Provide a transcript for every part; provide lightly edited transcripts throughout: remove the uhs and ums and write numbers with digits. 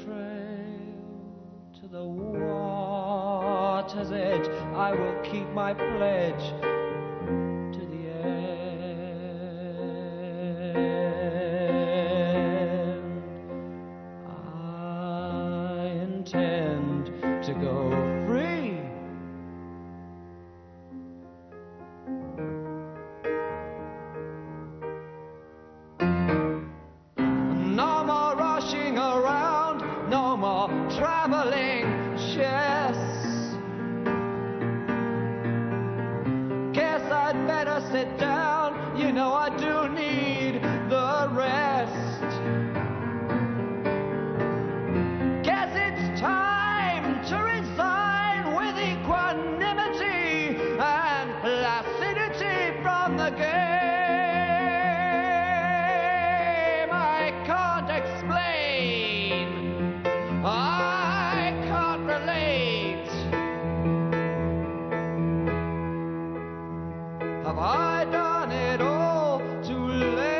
trail to the water's edge. I will keep my pledge to the end. I intend to go free. No more rushing around, no more traveling chess. Guess I'd better sit down, you know I do need the rest. Guess it's time to resign with equanimity and placidity from the game. I can't explain, I can't relate. Have I done it all too late?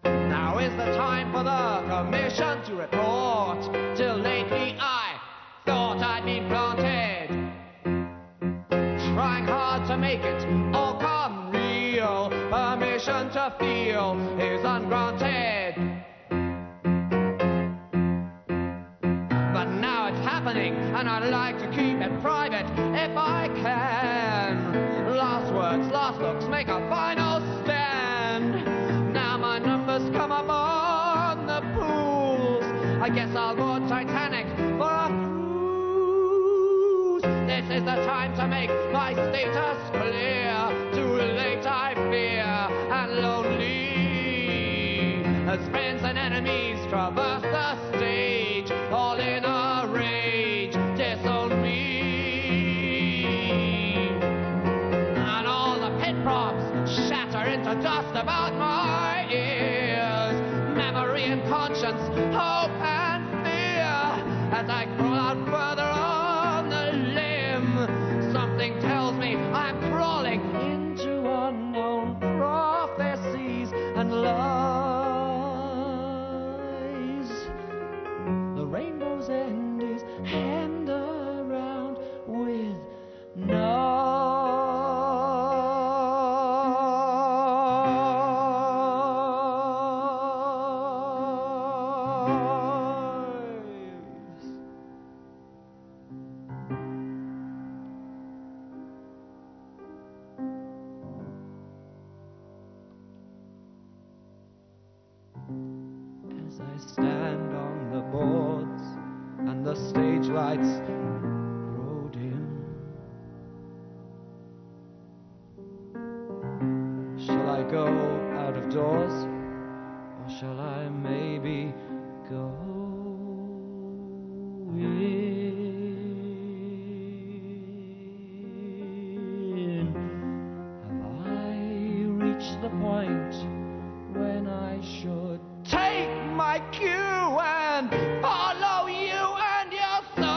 Now is the time for the commission to report. Till lately I thought I'd been planted, trying hard to make it all come real. Permission to feel is ungranted, but now it's happening and I'd like to keep it private if I can. Last words, last looks, make a final stand. Now my numbers come up on the pools. I guess I'll board Titanic for a cruise. This is the time to make my status clear. Too late I fear, and lonely as friends and enemies traverse the stage, all in a rage, disown me. And all the pit props shatter into dust about my ears. Memory and conscience, hope and fear, as I crawl out further on the limb. Something tells me I'm crawling into unknown prophecies and lies. The rainbow's end is hemmed around with as I stand on the boards and the stage lights grow dim. Shall I go out of doors, or shall I maybe go in? Have I reached the point when I should take my cue and follow you and your signs?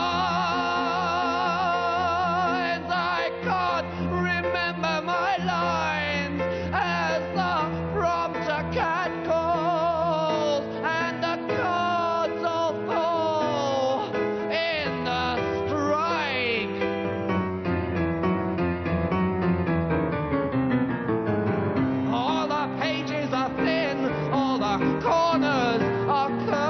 I can't remember my lines as the prompter cat calls and the cards all fall in the strike. All the pages are thin, all the corners are curved.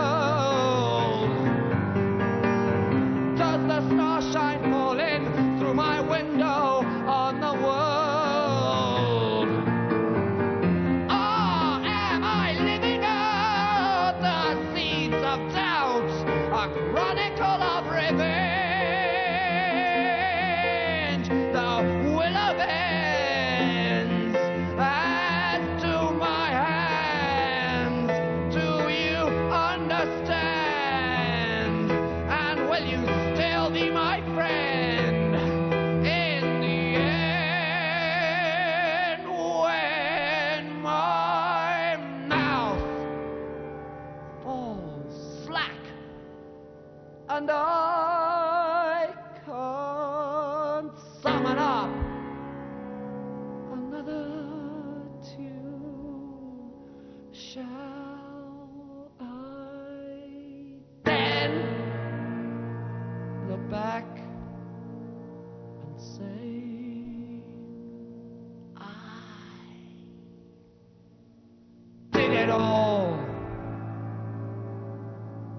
it all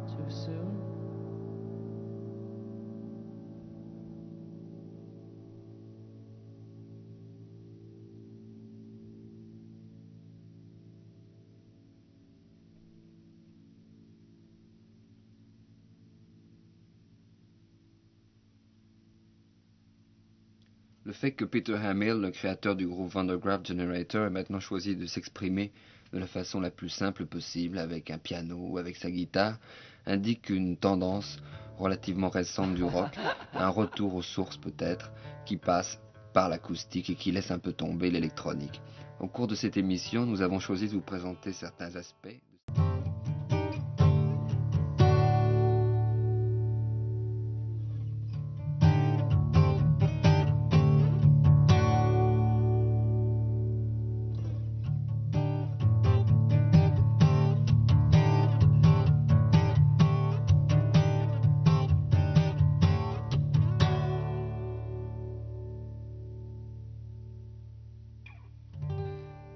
too soon? Le fait que Peter Hammill, le créateur du groupe Vandergraaf Generator, ait maintenant choisi de s'exprimer de la façon la plus simple possible, avec un piano ou avec sa guitare, indique une tendance relativement récente du rock, un retour aux sources peut-être, qui passe par l'acoustique et qui laisse un peu tomber l'électronique. Au cours de cette émission, nous avons choisi de vous présenter certains aspects.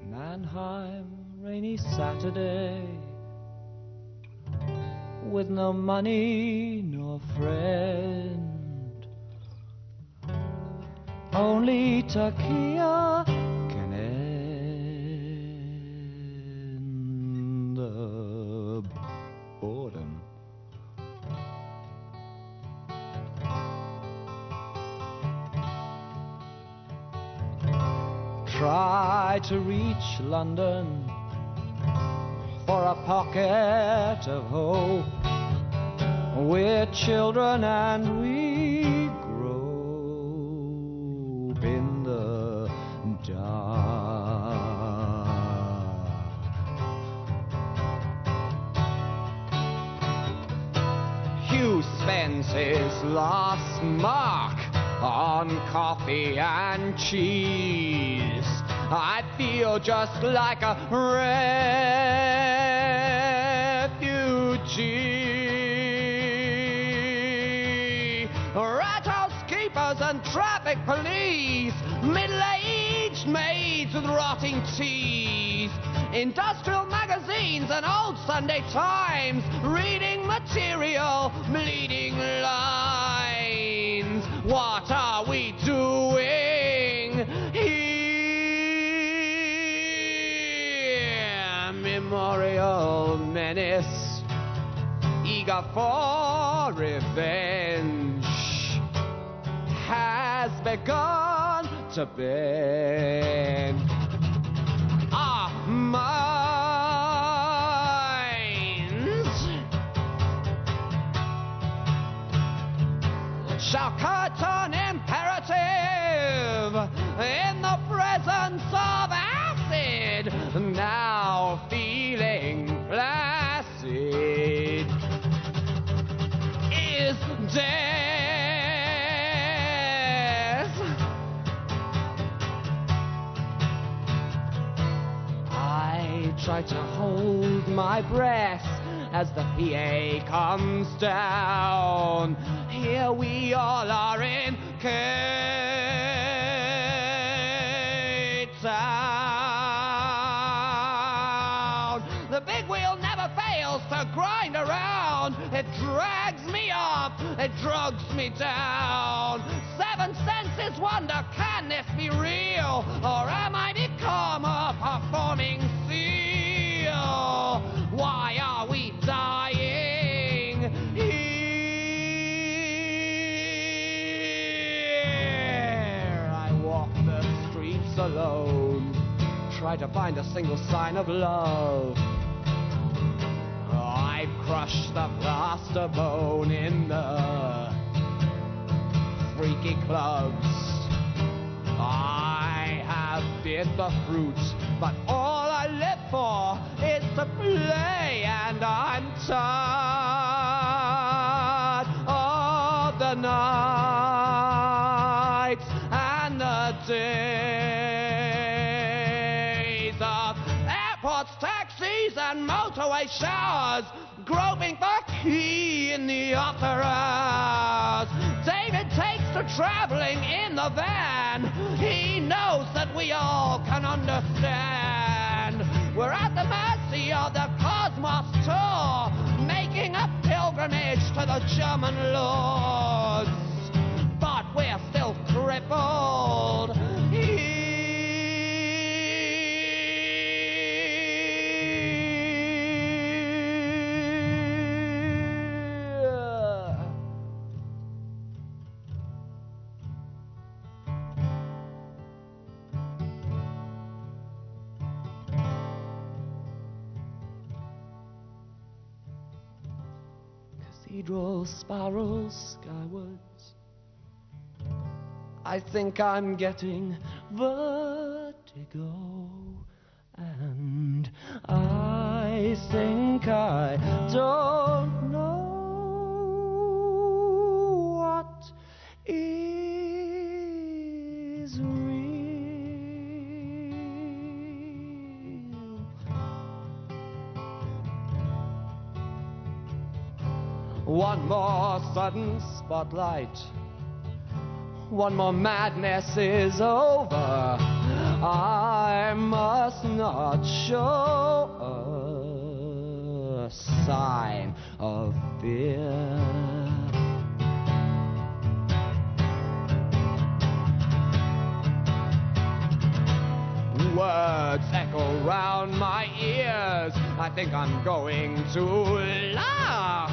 Mannheim, rainy Saturday, with no money nor friend, only Turkey can end the boredom. Try to reach London for a pocket of hope. We're children and we grope in the dark. Hugh spends his last mark on coffee and cheese. I feel just like a refugee. Rat housekeepers and traffic police, middle-aged maids with rotting teeth, industrial magazines and old Sunday Times, reading material, bleeding lines. What are we doing here? Memorial menace, eager for revenge, has begun to bend our minds. Shall curtain imperative in the presence of acid, now feeling placid, is death. I try to hold my breath as the PA comes down. Here we all are in Cape Town. The big wheel never fails to grind around. It drags me up, it drugs me down. Seven senses wonder, can this be real? Or am I become a performing seal? Why are we dying here? I walk the streets alone, try to find a single sign of love. I've crushed the plaster bone in the freaky clubs. I have bit the fruit, but all I live for is to play, and I'm tired of the nights and the days of airports, taxis, and motorway showers, groping for key in the after hours. David takes to traveling in the van. He knows that we all can understand. We're at the mercy galaxy of the cosmos tour, making a pilgrimage to the German lords. But we're still crippled here. Cathedral spirals skywards. I think I'm getting vertigo, and I think I don't know what is real. One more sudden spotlight, one more madness is over. I must not show a sign of fear. Words echo round my ears. I think I'm going to laugh.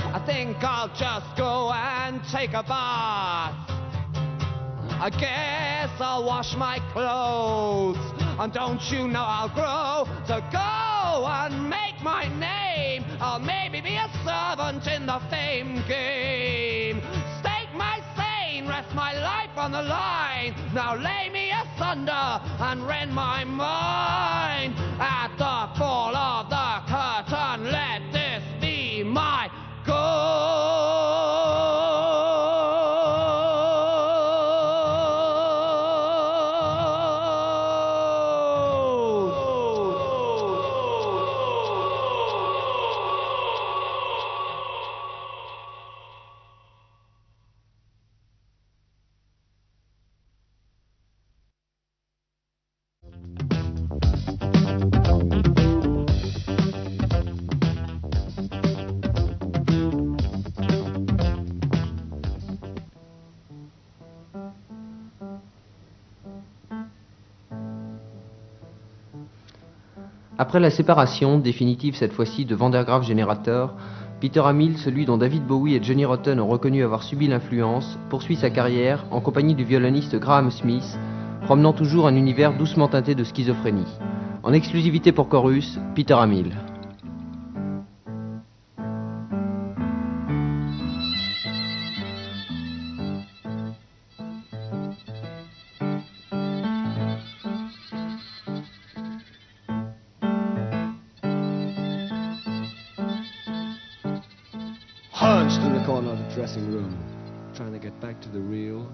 I think I'll just go and take a bath. I guess I'll wash my clothes, and don't you know I'll grow to go and make my name. I'll maybe be a servant in the fame game. Stake my sane, rest my life on the line. Now lay me asunder and rend my mind. At the fall of the curtain, let this be my Après la séparation, définitive cette fois-ci, de Vandergraaf Generator, Peter Hammill, celui dont David Bowie et Johnny Rotten ont reconnu avoir subi l'influence, poursuit sa carrière en compagnie du violoniste Graham Smith, promenant toujours un univers doucement teinté de schizophrénie. En exclusivité pour Chorus, Peter Hammill. Hunched in the corner of the dressing room, trying to get back to the real.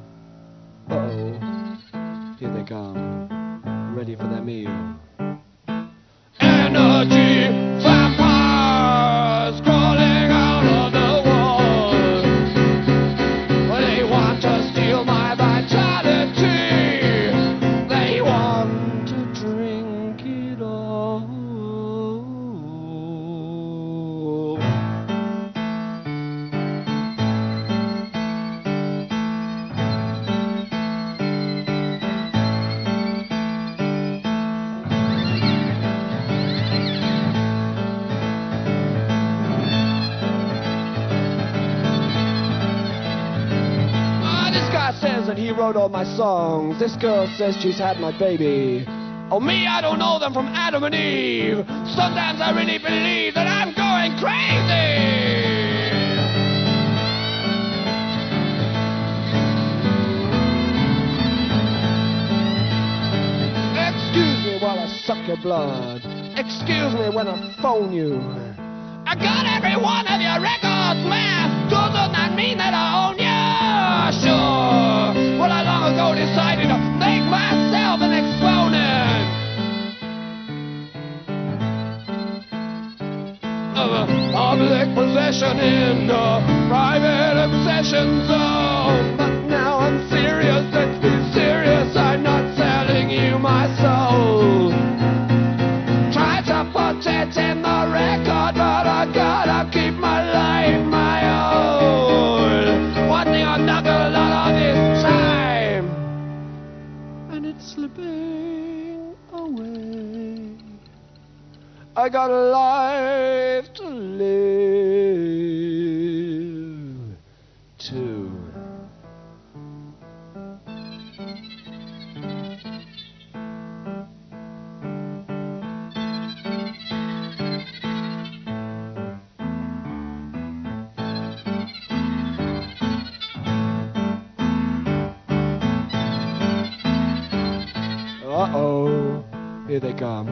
Uh-oh, here they come, ready for their meal. Energy vampires crawling out of the wall. They want to steal my vitality. They want to drink it all. Says that he wrote all my songs. This girl says she's had my baby. Oh, me, I don't know them from Adam and Eve. Sometimes I really believe that I'm going crazy. Excuse me while I suck your blood. Excuse me when I phone you. I got every one of your records, man. Doesn't that mean that I own you? Sure. Well, I long ago decided to make myself an exponent of a public possession in the private obsession zone. But now I'm serious, let's be serious. I'm not selling you my soul. Try to protect slipping away. I got a life to live too. Uh-oh, here they come.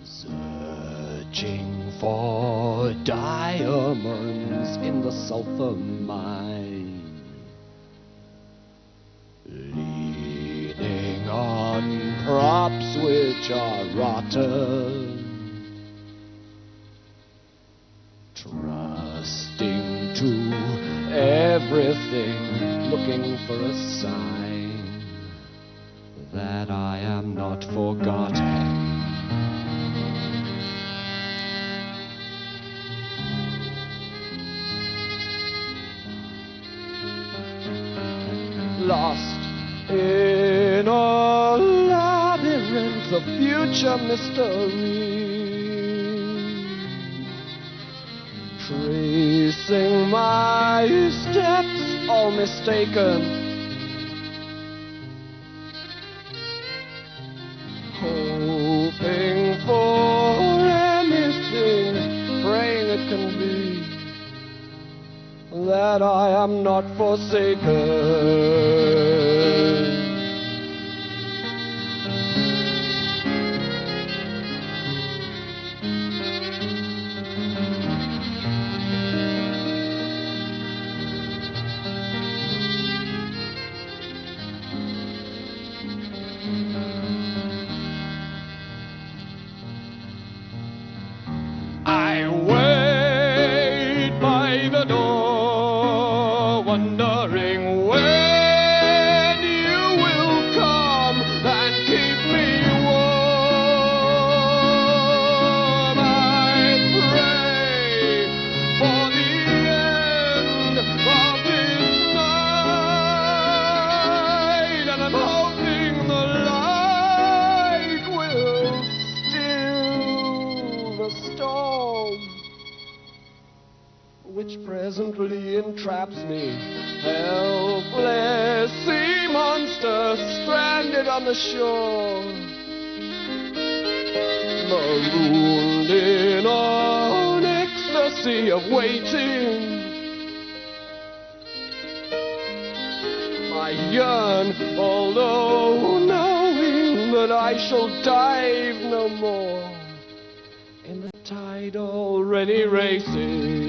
Searching for diamonds in the sulfur mine, leaning on props which are rotten, trusting to everything, looking for a sign that I am not forgotten. Lost in a labyrinth of future mystery, tracing my steps all mistaken, hoping for anything, praying it can be that I am not forsaken. I wait by the door, wondering when you will come and keep me warm. I pray for the end of this night, and I'm hoping the light will still the storm which presently entraps me, helpless sea monster stranded on the shore, marooned in an ecstasy of waiting. I yearn, although knowing that I shall dive no more in the tide already racing.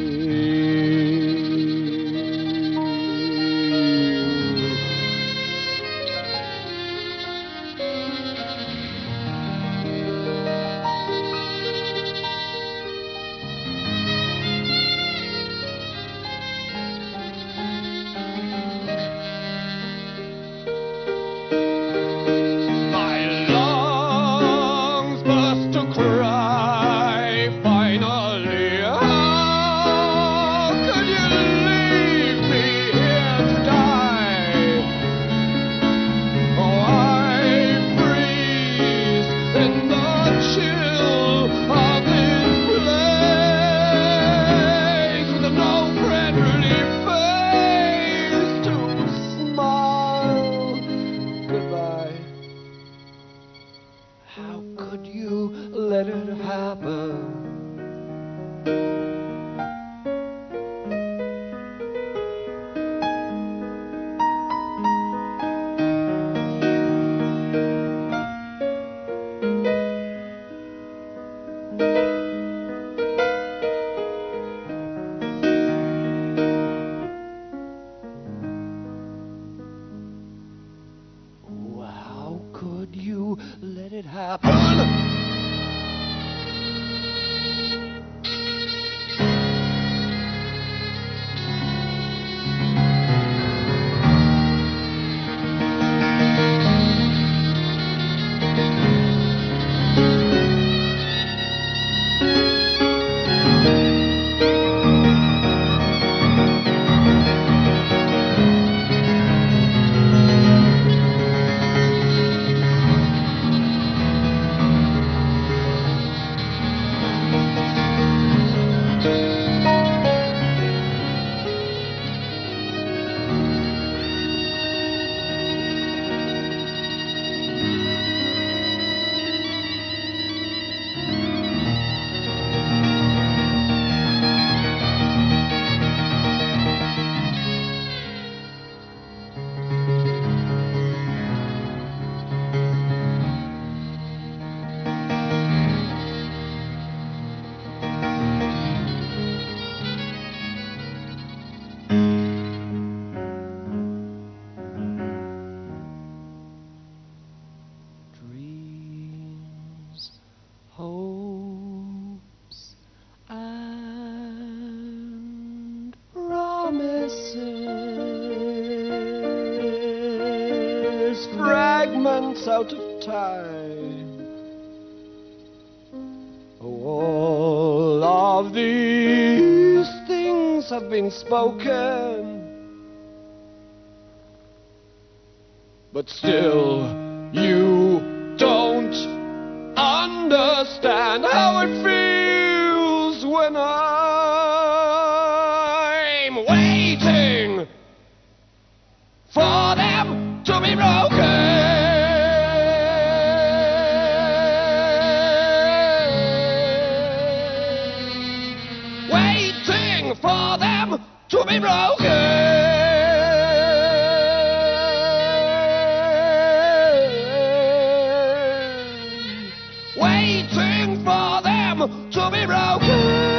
happen. Hopes and promises, fragments out of time. All of these things have been spoken, but still you don't understand how it feels when I'm waiting for them to be broken. Waiting for them to be broken. Waiting for them to be broken.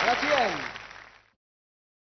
La tienne.